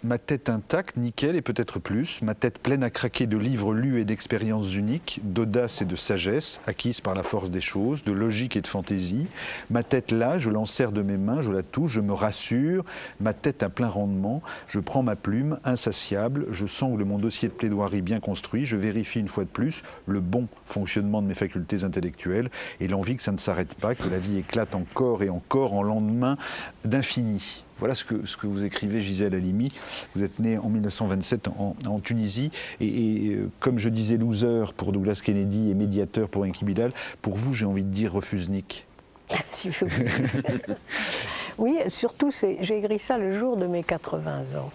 ma tête intacte, nickel et peut-être plus, ma tête pleine à craquer de livres lus et d'expériences uniques, d'audace et de sagesse, acquises par la force des choses, de logique et de fantaisie. Ma tête là, je l'enserre de mes mains, je la touche, je me rassure, ma tête à plein rendement, je prends ma plume, insatiable, je sangle mon dossier de plaidoirie bien construit, je vérifie une fois de plus le bon fonctionnement de mes facultés intellectuelles et l'envie que ça ne s'arrête pas, que la vie éclate encore et encore en lendemain d'infini. Voilà ce que vous écrivez, Gisèle Halimi. Vous êtes née en 1927 en Tunisie. Et comme je disais loser pour Douglas Kennedy et médiateur pour Enki Bilal, pour vous, j'ai envie de dire refusnik. Si je veux. Oui, surtout, j'ai écrit ça le jour de mes 80 ans.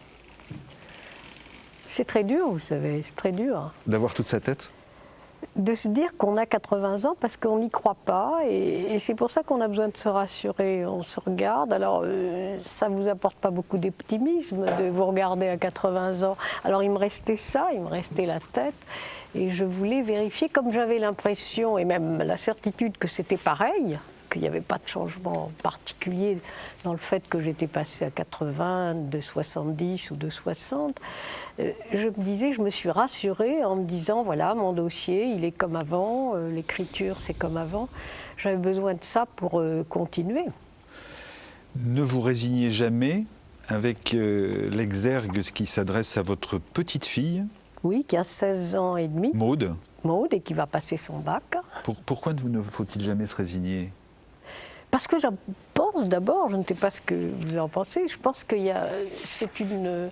C'est très dur, vous savez, c'est très dur. D'avoir toute sa tête ? De se dire qu'on a 80 ans parce qu'on n'y croit pas et c'est pour ça qu'on a besoin de se rassurer, on se regarde. Alors ça ne vous apporte pas beaucoup d'optimisme de vous regarder à 80 ans. Alors il me restait ça, il me restait la tête et je voulais vérifier comme j'avais l'impression et même la certitude que c'était pareil, qu'il n'y avait pas de changement particulier dans le fait que j'étais passée à 80, de 70 ou de 60. Je me disais, je me suis rassurée en me disant, voilà, mon dossier, il est comme avant, l'écriture, c'est comme avant. J'avais besoin de ça pour continuer. Ne vous résignez jamais avec l'exergue qui s'adresse à votre petite fille. Oui, qui a 16 ans et demi. Maude. Maude, et qui va passer son bac. Pourquoi ne faut-il jamais se résigner ? Parce que je pense d'abord, je ne sais pas ce que vous en pensez, je pense que c'est une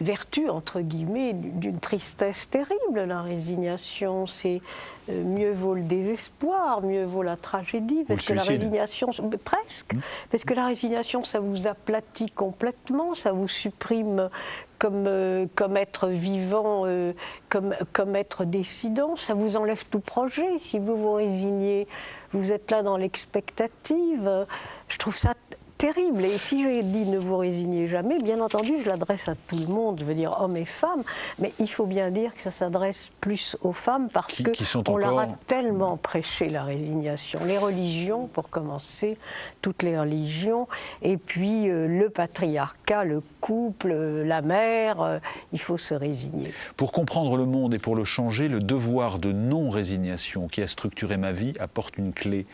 vertu, entre guillemets, d'une tristesse terrible, la résignation. C'est mieux vaut le désespoir, mieux vaut la tragédie, parce que la résignation, presque, parce que la résignation, ça vous aplatit complètement, ça vous supprime comme être vivant, comme être décidant, ça vous enlève tout projet. Si vous vous résignez, vous êtes là dans l'expectative. Je trouve ça terrible. Et si j'ai dit ne vous résignez jamais, bien entendu, je l'adresse à tout le monde, je veux dire hommes et femmes, mais il faut bien dire que ça s'adresse plus aux femmes parce qu'on leur a tellement prêché la résignation. Les religions, pour commencer, toutes les religions, et puis le patriarcat, le couple, la mère, il faut se résigner. Pour comprendre le monde et pour le changer, le devoir de non-résignation qui a structuré ma vie apporte une clé.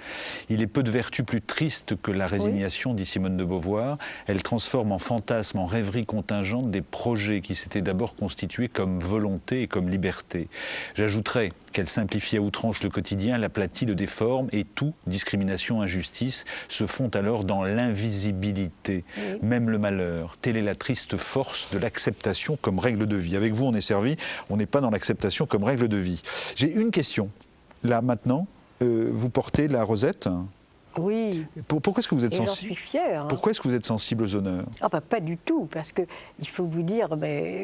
Il est peu de vertu plus triste que la résignation, dit Simone de Beauvoir. Elle transforme en fantasme, en rêverie contingente des projets qui s'étaient d'abord constitués comme volonté et comme liberté. J'ajouterais qu'elle simplifie à outrance le quotidien, l'aplatit, le déforme et tout, discrimination, injustice, se font alors dans l'invisibilité, même le malheur. Telle est la triste force de l'acceptation comme règle de vie. Avec vous, on est servi, on n'est pas dans l'acceptation comme règle de vie. J'ai une question, là maintenant, vous portez la rosette ? Oui. Pourquoi est-ce que vous êtes sensible ? J'en suis fière. Pourquoi est-ce que vous êtes sensible aux honneurs ? Pas du tout, parce que il faut vous dire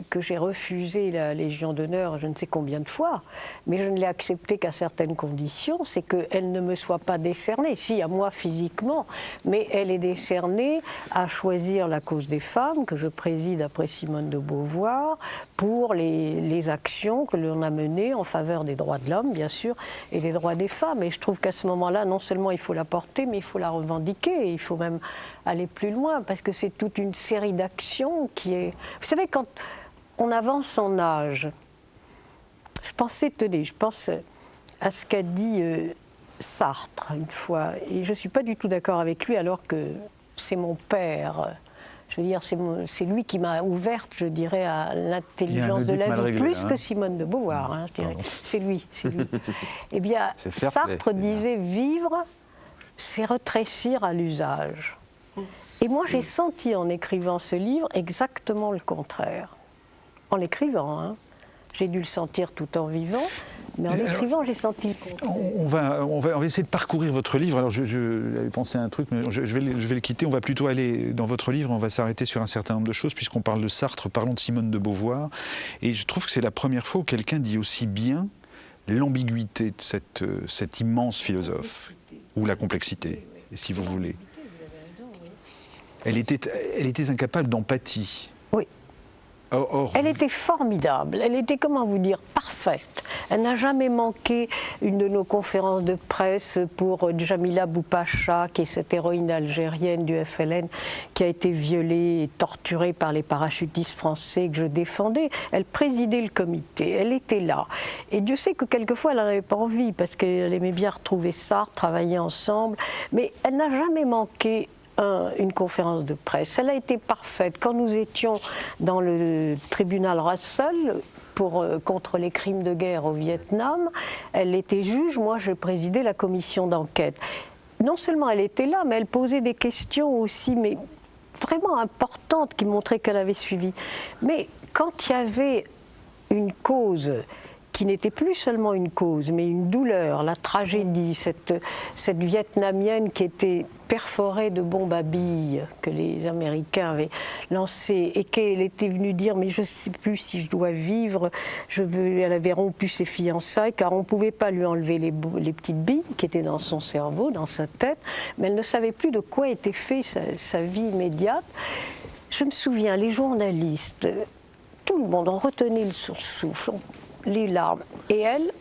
que j'ai refusé la Légion d'honneur je ne sais combien de fois, mais je ne l'ai acceptée qu'à certaines conditions, c'est qu'elle ne me soit pas décernée, si à moi physiquement, mais elle est décernée à choisir la cause des femmes, que je préside après Simone de Beauvoir, pour les actions que l'on a menées en faveur des droits de l'homme, bien sûr, et des droits des femmes. Et je trouve qu'à ce moment-là, non seulement il faut la porter, mais il faut la revendiquer, il faut même aller plus loin, parce que c'est toute une série d'actions qui est... Vous savez, quand on avance en âge, je pense à ce qu'a dit Sartre une fois, et je ne suis pas du tout d'accord avec lui, alors que c'est mon père. Je veux dire, c'est lui qui m'a ouverte, je dirais, à l'intelligence de la vie, plus que Simone de Beauvoir. Je dirais. C'est lui. Eh bien, Sartre disait vivre, c'est rétrécir à l'usage. Et moi, j'ai senti en écrivant ce livre exactement le contraire. En l'écrivant, j'ai dû le sentir tout en vivant, mais en l'écrivant, j'ai senti le contraire. On va essayer de parcourir votre livre. Alors, j'avais pensé à un truc, mais je vais le quitter. On va plutôt aller dans votre livre, on va s'arrêter sur un certain nombre de choses, puisqu'on parle de Sartre, parlons de Simone de Beauvoir. Et je trouve que c'est la première fois où quelqu'un dit aussi bien l'ambiguïté de cette immense philosophe, ou la complexité, si vous voulez. Elle était incapable d'empathie. Oui. Or, elle était formidable, elle était, comment vous dire, parfaite. Elle n'a jamais manqué une de nos conférences de presse pour Djamila Boupacha, qui est cette héroïne algérienne du FLN, qui a été violée et torturée par les parachutistes français que je défendais. Elle présidait le comité, elle était là. Et Dieu sait que quelquefois elle n'en avait pas envie, parce qu'elle aimait bien retrouver Sartre, travailler ensemble, mais elle n'a jamais manqué une conférence de presse. Elle a été parfaite. Quand nous étions dans le tribunal Russell contre les crimes de guerre au Vietnam, elle était juge, moi je présidais la commission d'enquête. Non seulement elle était là, mais elle posait des questions aussi, mais vraiment importantes, qui montraient qu'elle avait suivi. Mais quand il y avait une cause qui n'était plus seulement une cause, mais une douleur, la tragédie, cette Vietnamienne qui était perforée de bombes à billes que les Américains avaient lancées et qu'elle était venue dire « mais je ne sais plus si je dois vivre », elle avait rompu ses fiançailles car on ne pouvait pas lui enlever les petites billes qui étaient dans son cerveau, dans sa tête, mais elle ne savait plus de quoi était fait sa vie immédiate. Je me souviens, les journalistes, tout le monde en retenait le souffle, les larmes. Et elle...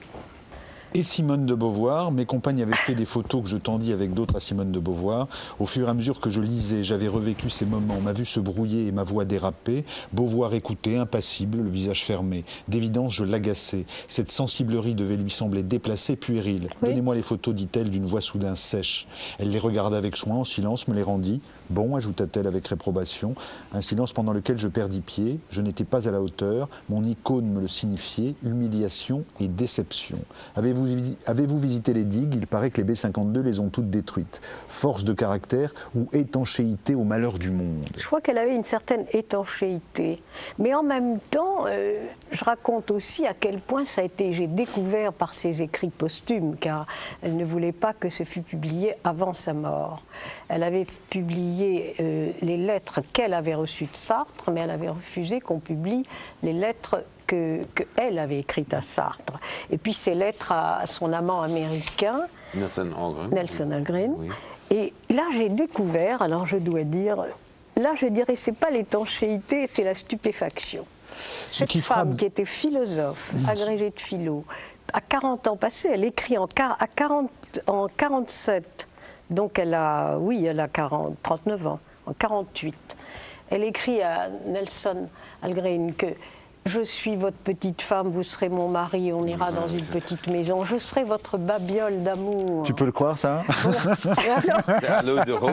Et Simone de Beauvoir, mes compagnes avaient fait des photos que je tendis avec d'autres à Simone de Beauvoir. Au fur et à mesure que je lisais, j'avais revécu ces moments, ma vue se brouillait et ma voix déraper. Beauvoir écoutait, impassible, le visage fermé. D'évidence, je l'agaçais. Cette sensiblerie devait lui sembler déplacée, puérile. Oui. Donnez-moi les photos, dit-elle, d'une voix soudain sèche. Elle les regarda avec soin, en silence, me les rendit. Bon, ajouta-t-elle avec réprobation, un silence pendant lequel je perdis pied. Je n'étais pas à la hauteur. Mon icône me le signifiait, humiliation et déception. Avez-vous visité les digues? Il paraît que les B-52 les ont toutes détruites. Force de caractère ou étanchéité au malheur du monde? Je crois qu'elle avait une certaine étanchéité. Mais en même temps, je raconte aussi à quel point ça a été, j'ai découvert par ses écrits posthumes, car elle ne voulait pas que ce fût publié avant sa mort. Elle avait publié les lettres qu'elle avait reçues de Sartre, mais elle avait refusé qu'on publie les lettres qu'elle avait écrites à Sartre. Et puis ces lettres à son amant américain, Nelson Algren. Oui. Et là, j'ai découvert, alors je dois dire, là, je dirais, c'est pas l'étanchéité, c'est la stupéfaction. Cette femme qui était philosophe, agrégée de philo, à 40 ans passés, elle écrit en 47. Donc elle a 39 ans, en 48. Elle écrit à Nelson Algren que je suis votre petite femme, vous serez mon mari, on ira dans une petite maison, je serai votre babiole d'amour. Tu peux le croire, ça? À l'eau de rose.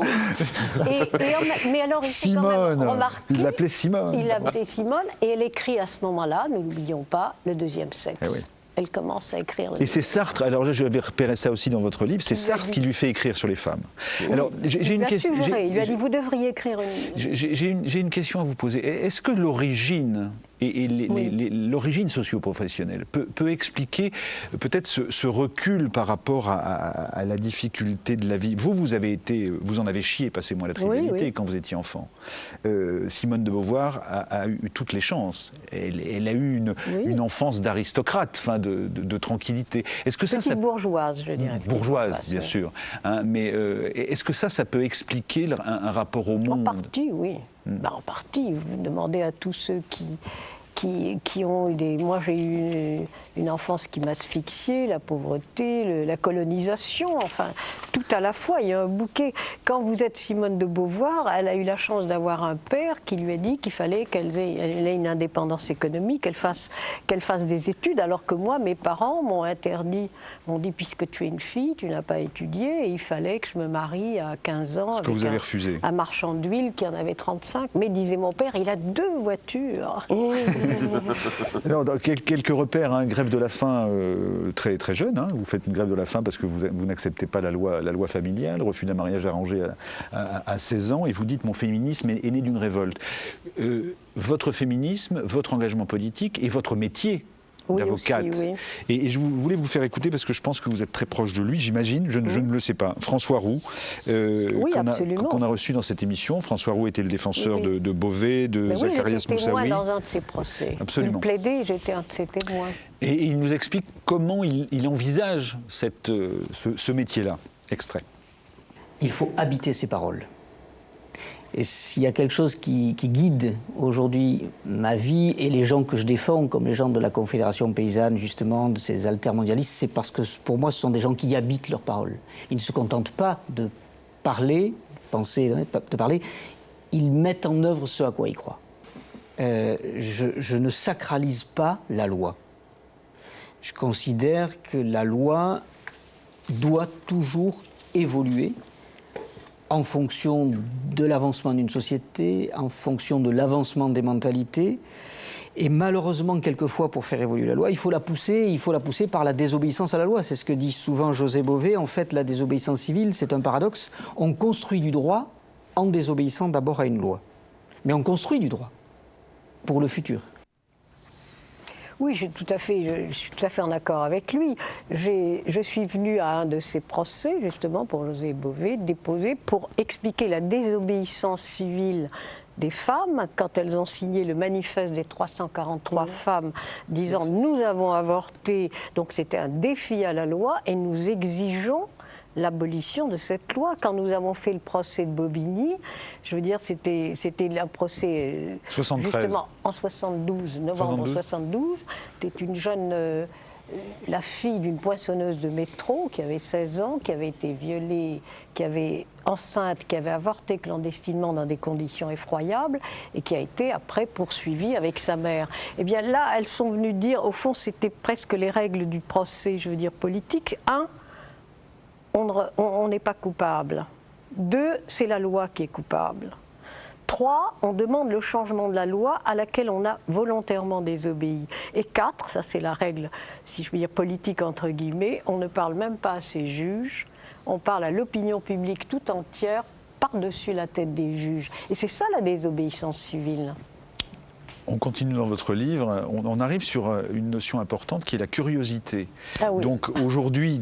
Mais alors, il s'est quand même remarqué. Il l'appelait Simone. Il l'appelait Simone, et elle écrit à ce moment-là, ne l'oublions pas, Le deuxième sexe. Eh oui. Elle commence à écrire. Et c'est Sartre, alors là je vais repérer ça aussi dans votre livre, c'est Sartre qui lui fait écrire sur les femmes. Oui. Alors, j'ai une question. Il lui a dit, vous devriez écrire une... J'ai une question à vous poser. Est-ce que l'origine et l'origine socio-professionnelle peut expliquer peut-être ce recul par rapport à la difficulté de la vie? Vous en avez chié, passez-moi la trivialité, quand vous étiez enfant. Simone de Beauvoir a eu toutes les chances. Elle a eu une enfance d'aristocrate, enfin de tranquillité. Est-ce que petite bourgeoise, je dirais. Bourgeoise, bien sûr. Hein, mais est-ce que ça peut expliquer un rapport au monde? En partie, oui. En partie. Vous demandez à tous ceux qui ont eu des... Moi, j'ai eu une enfance qui m'asphyxiait, la pauvreté, la colonisation, enfin, tout à la fois. Il y a un bouquet. Quand vous êtes Simone de Beauvoir, elle a eu la chance d'avoir un père qui lui a dit qu'il fallait qu'elle ait une indépendance économique, qu'elle fasse des études, alors que moi, mes parents m'ont dit, puisque tu es une fille, tu n'as pas étudié, et il fallait que je me marie à 15 ans avec vous avez refusé. Un marchand d'huile qui en avait 35. Mais disait mon père, il a 2 voitures. Non, quelques repères, hein, grève de la faim très, très jeune, hein, vous faites une grève de la faim parce que vous n'acceptez pas la loi familiale, refus d'un mariage arrangé à 16 ans, et vous dites mon féminisme est né d'une révolte. Votre féminisme, votre engagement politique et votre métier d'avocate. Aussi, oui. Et je voulais vous faire écouter parce que je pense que vous êtes très proche de lui, j'imagine, je ne le sais pas. François Roux, qu'on a reçu dans cette émission. François Roux était le défenseur de Beauvais, de Zacharias Moussaoui. J'étais témoin dans un de ses procès. Absolument. Il plaidait, j'étais un de ses témoins. Et il nous explique comment il envisage ce métier-là. Extrait. Il faut habiter ses paroles. Et s'il y a quelque chose qui guide aujourd'hui ma vie et les gens que je défends, comme les gens de la Confédération paysanne, justement, de ces altermondialistes, c'est parce que pour moi, ce sont des gens qui habitent leurs paroles. Ils ne se contentent pas de parler, de parler, ils mettent en œuvre ce à quoi ils croient. Je ne sacralise pas la loi. Je considère que la loi doit toujours évoluer en fonction de l'avancement d'une société, en fonction de l'avancement des mentalités. Et malheureusement, quelquefois, pour faire évoluer la loi, il faut la pousser par la désobéissance à la loi. C'est ce que dit souvent José Bové. En fait, la désobéissance civile, c'est un paradoxe. On construit du droit en désobéissant d'abord à une loi. Mais on construit du droit pour le futur. Oui, je suis tout à fait en accord avec lui. Je suis venue à un de ces procès, justement, pour José Bové, déposé pour expliquer la désobéissance civile des femmes, quand elles ont signé le manifeste des 343 femmes, disant « nous avons avorté », donc c'était un défi à la loi, et nous exigeons l'abolition de cette loi. Quand nous avons fait le procès de Bobigny, je veux dire, c'était un procès 73. Justement en 72, novembre 72. C'était une jeune, la fille d'une poinçonneuse de métro qui avait 16 ans, qui avait été violée, qui avait enceinte, qui avait avorté clandestinement dans des conditions effroyables et qui a été après poursuivie avec sa mère. Eh bien là, elles sont venues dire, au fond, c'était presque les règles du procès, je veux dire, politique. 1, on n'est pas coupable. 2, c'est la loi qui est coupable. 3, on demande le changement de la loi à laquelle on a volontairement désobéi. Et 4, ça c'est la règle, si je veux dire politique entre guillemets, on ne parle même pas à ses juges, on parle à l'opinion publique tout entière par-dessus la tête des juges. Et c'est ça la désobéissance civile. On continue dans votre livre, on arrive sur une notion importante qui est la curiosité. Ah oui. Donc aujourd'hui,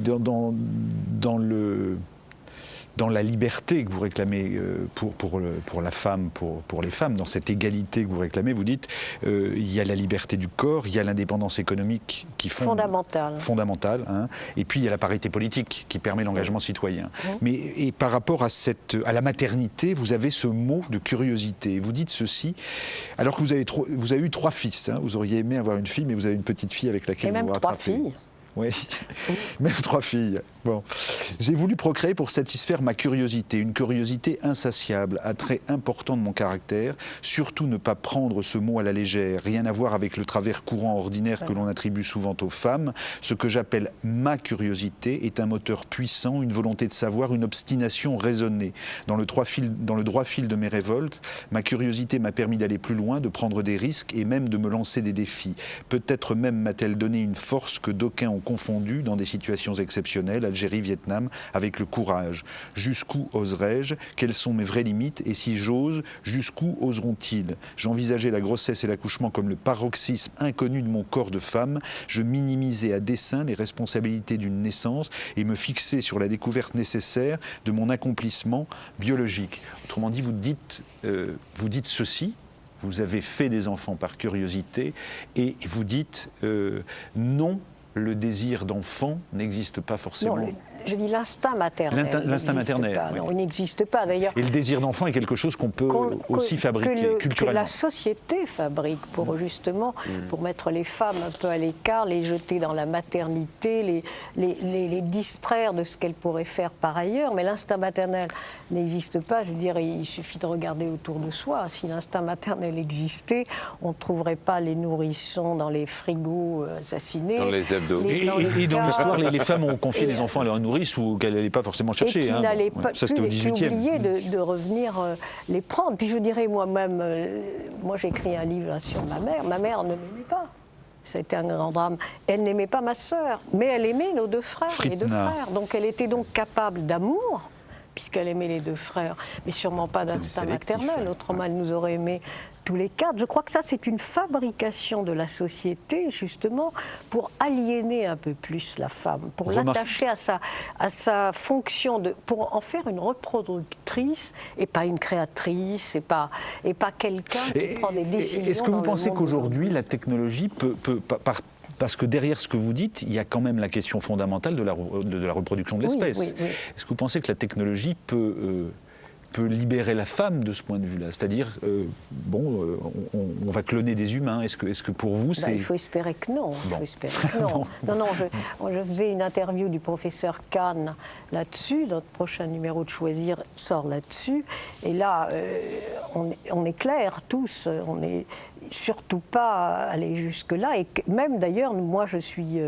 dans la liberté que vous réclamez pour la femme, pour les femmes, dans cette égalité que vous réclamez, vous dites il y a la liberté du corps, il y a l'indépendance économique qui fondamentale, hein, et puis il y a la parité politique qui permet l'engagement citoyen. Et par rapport à la maternité, vous avez ce mot de curiosité. Vous dites ceci, alors que vous avez eu 3 fils, hein, vous auriez aimé avoir une fille, mais vous avez une petite fille avec laquelle vous vous rattrapez. Et même 3 filles. Oui, même 3 filles. Bon. J'ai voulu procréer pour satisfaire ma curiosité, une curiosité insatiable, attrait important de mon caractère, surtout ne pas prendre ce mot à la légère, rien à voir avec le travers courant ordinaire que l'on attribue souvent aux femmes. Ce que j'appelle ma curiosité est un moteur puissant, une volonté de savoir, une obstination raisonnée. Dans le droit fil de mes révoltes, ma curiosité m'a permis d'aller plus loin, de prendre des risques et même de me lancer des défis. Peut-être même m'a-t-elle donné une force que d'aucuns ont confondue dans des situations exceptionnelles, Algérie, Vietnam, avec le courage. Jusqu'où oserais-je? Quelles sont mes vraies limites? Et si j'ose, jusqu'où oseront-ils? J'envisageais la grossesse et l'accouchement comme le paroxysme inconnu de mon corps de femme. Je minimisais à dessein les responsabilités d'une naissance et me fixais sur la découverte nécessaire de mon accomplissement biologique. Autrement dit, vous dites ceci. Vous avez fait des enfants par curiosité et vous dites non, le désir d'enfant n'existe pas forcément. Non, je dis l'instinct maternel. L'instinct maternel. Pas, oui. non, il n'existe pas d'ailleurs. Et le désir d'enfant est quelque chose qu'on peut aussi fabriquer culturellement. Que la société fabrique pour justement pour mettre les femmes un peu à l'écart, les jeter dans la maternité, les distraire de ce qu'elles pourraient faire par ailleurs. Mais l'instinct maternel n'existe pas. Je veux dire, il suffit de regarder autour de soi. Si l'instinct maternel existait, on ne trouverait pas les nourrissons dans les frigos assassinés. Dans les hebdos. Et dans l'histoire, les femmes ont confié des enfants à leur nourrice ou qu'elle n'allait pas forcément chercher. Et qui n'allait pas ça, c'était au 18e. oublié de revenir les prendre. Puis je dirais moi-même, moi j'ai écrit un livre sur ma mère. Ma mère ne m'aimait pas. Ça a été un grand drame. Elle n'aimait pas ma sœur, mais elle aimait nos 2 frères, les 2 frères. Donc elle était donc capable d'amour, puisqu'elle aimait les 2 frères, mais sûrement pas d'instinct maternel. Autrement, elle nous aurait aimés tous les 4. Je crois que ça, c'est une fabrication de la société, justement, pour aliéner un peu plus la femme, pour l'attacher à sa fonction, pour en faire une reproductrice et pas une créatrice, et pas quelqu'un qui prend des décisions. Est-ce que vous pensez qu'aujourd'hui, la technologie peut parce que derrière ce que vous dites, il y a quand même la question fondamentale de la reproduction de l'espèce. Oui. Est-ce que vous pensez que la technologie peut peut libérer la femme de ce point de vue-là? C'est-à-dire, on va cloner des humains. Est-ce que pour vous, c'est... Il faut espérer que non. Il faut espérer que non. Non, je faisais une interview du professeur Kahn là-dessus. Notre prochain numéro de Choisir sort là-dessus. Et là, on est clairs tous. On n'est surtout pas allé jusque-là. Et même d'ailleurs, moi, je suis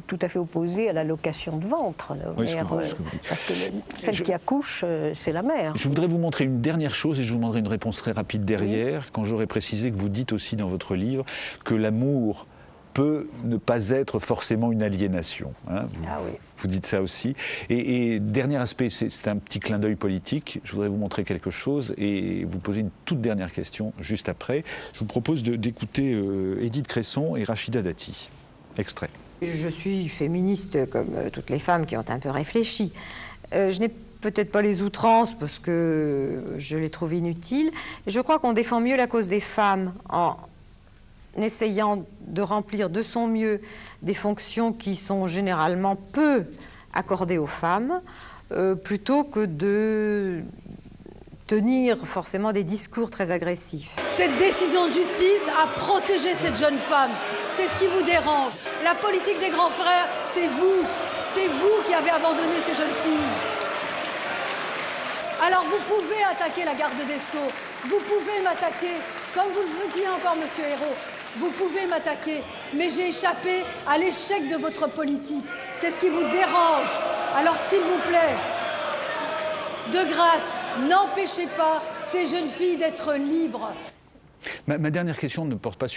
tout à fait opposée à la location de ventre. Parce que celle qui accouche, c'est la mère. Je voudrais vous montrer une dernière chose et je vous demanderai une réponse très rapide derrière. Oui. Quand j'aurais précisé que vous dites aussi dans votre livre que l'amour peut ne pas être forcément une aliénation. Hein. Vous dites ça aussi. Et dernier aspect, c'est un petit clin d'œil politique. Je voudrais vous montrer quelque chose et vous poser une toute dernière question juste après. Je vous propose d'écouter Édith Cresson et Rachida Dati. Extrait. Je suis féministe comme toutes les femmes qui ont un peu réfléchi. Je n'ai peut-être pas les outrances parce que je les trouve inutiles. Je crois qu'on défend mieux la cause des femmes en essayant de remplir de son mieux des fonctions qui sont généralement peu accordées aux femmes, plutôt que de tenir forcément des discours très agressifs. Cette décision de justice a protégé cette jeune femme. C'est ce qui vous dérange. La politique des grands frères, c'est vous. C'est vous qui avez abandonné ces jeunes filles. Alors vous pouvez attaquer la garde des Sceaux. Vous pouvez m'attaquer, comme vous le faisiez encore, Monsieur Hérault. Vous pouvez m'attaquer, mais j'ai échappé à l'échec de votre politique. C'est ce qui vous dérange. Alors s'il vous plaît, de grâce, n'empêchez pas ces jeunes filles d'être libres. Ma dernière question ne porte pas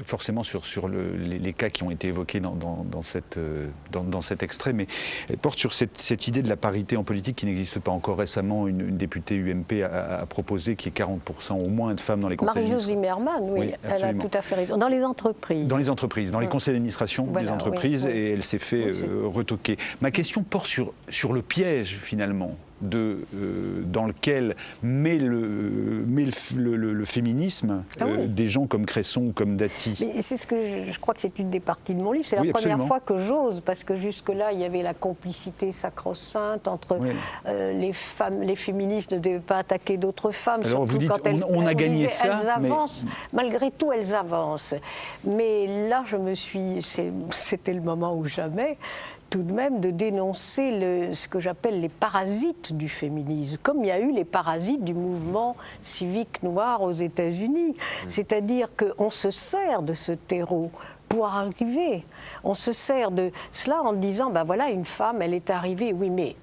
forcément sur les cas qui ont été évoqués dans cet extrait, mais elle porte sur cette idée de la parité en politique qui n'existe pas encore. Récemment, une députée UMP a proposé qu'il y ait 40% au moins de femmes dans les conseils d'administration. Marie-Josée Zimmermann, oui, elle a tout à fait raison. Dans les entreprises. Dans les entreprises, dans les conseils d'administration des entreprises, et elle s'est fait retoquer. Ma question porte sur le piège, finalement, dans lequel met le féminisme des gens comme Cresson, comme Dati. C'est ce que je crois que c'est une des parties de mon livre. C'est la première fois que j'ose, parce que jusque-là, il y avait la complicité sacro-sainte entre les femmes, les féministes ne devaient pas attaquer d'autres femmes. Alors vous dites, quand on a gagné ça, elles avancent, malgré tout, elles avancent. Mais là, c'était le moment ou jamais, tout de même de dénoncer ce que j'appelle les parasites du féminisme, comme il y a eu les parasites du mouvement civique noir aux États-Unis. C'est-à-dire qu'on se sert de ce terreau pour arriver. On se sert de cela en disant, ben voilà, une femme, elle est arrivée, oui, mais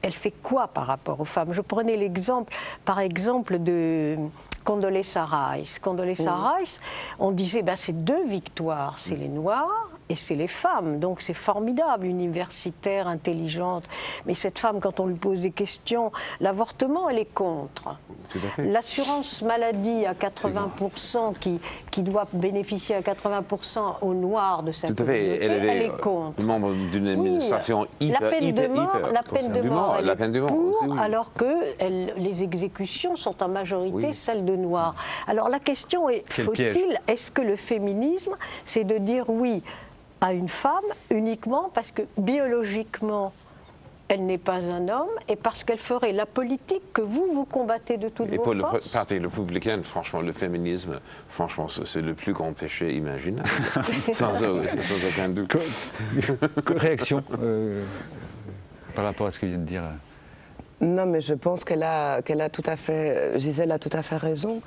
elle fait quoi par rapport aux femmes? Je prenais l'exemple, par exemple, de Condoleezza Rice. Condoleezza Rice, on disait, ben, c'est deux victoires, c'est les Noirs et c'est les femmes. Donc c'est formidable, universitaire, intelligente. Mais cette femme, quand on lui pose des questions, l'avortement, elle est contre. Tout à fait. L'assurance maladie à 80%, qui doit bénéficier à 80% aux Noirs de sa communauté, elle est contre. Membre d'une administration la peine de mort, la peine de mort aussi, oui. Alors que les exécutions sont en majorité celles de Noirs. Alors la question est, est-ce que le féminisme, c'est de dire oui à une femme uniquement parce que biologiquement elle n'est pas un homme et parce qu'elle ferait la politique que vous combattez de toutes vos forces? Et pour le Parti républicain, franchement, le féminisme, franchement, c'est le plus grand péché imaginable, sans aucun doute. Réaction par rapport à ce que vient de dire Non, mais je pense qu'elle a tout à fait, Gisèle a tout à fait raison,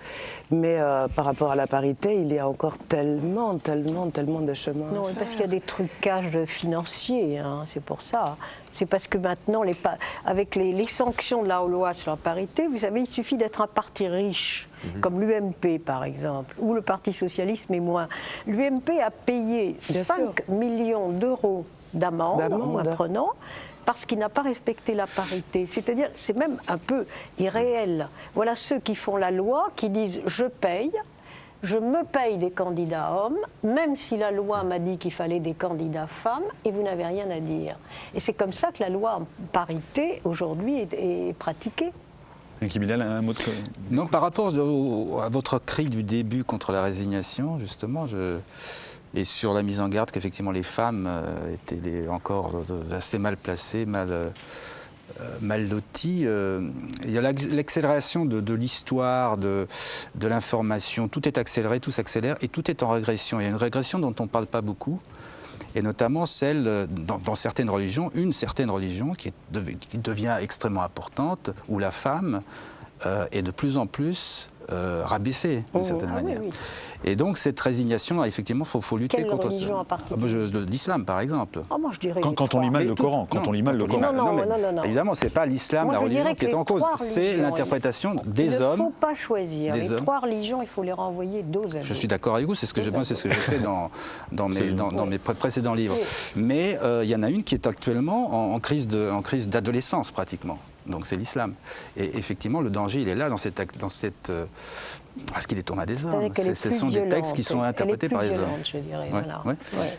mais par rapport à la parité, il y a encore tellement de chemin à faire. Parce qu'il y a des trucages financiers, hein, c'est pour ça. C'est parce que maintenant, avec les sanctions de la loi sur la parité, vous savez, il suffit d'être un parti riche, comme l'UMP par exemple, ou le Parti socialiste, mais moins. L'UMP a payé 5 millions d'euros d'amende en apprenant, parce qu'il n'a pas respecté la parité. C'est-à-dire, c'est même un peu irréel. Voilà ceux qui font la loi, qui disent « je me paye des candidats hommes, même si la loi m'a dit qu'il fallait des candidats femmes, et vous n'avez rien à dire ». Et c'est comme ça que la loi en parité, aujourd'hui, est pratiquée. Bilal, un mot de... Non, par rapport à votre cri du début contre la résignation, justement, et sur la mise en garde qu'effectivement les femmes étaient encore assez mal placées, mal lotis. Il y a l'accélération de l'histoire, de l'information. Tout est accéléré, tout s'accélère et tout est en régression. Il y a une régression dont on ne parle pas beaucoup, et notamment celle, dans certaines religions, une certaine religion qui devient extrêmement importante, où la femme est de plus en plus rabaissée, d'une certaine manière. Oui, oui. Et donc cette résignation, effectivement, il faut lutter contre ça. Quelle religion en particulier? L'islam, par exemple. Moi, je dirais Quand on lit mal le Coran. Quand on lit mal le Coran. Non. Évidemment, ce n'est pas l'islam, la religion qui est en cause. C'est l'interprétation des hommes. Il ne faut pas choisir. Les hommes. 3 religions, il faut les renvoyer dos à dos. Je suis d'accord avec vous, c'est ce que j'ai fait dans mes précédents livres. Oui. Mais il y en a une qui est actuellement en crise d'adolescence, pratiquement. Donc c'est l'islam. Et effectivement, le danger, il est là, parce qu'il est tourné à des hommes. Ce sont des textes qui sont interprétés par les hommes. Je dirais, ouais, voilà. ouais. Ouais.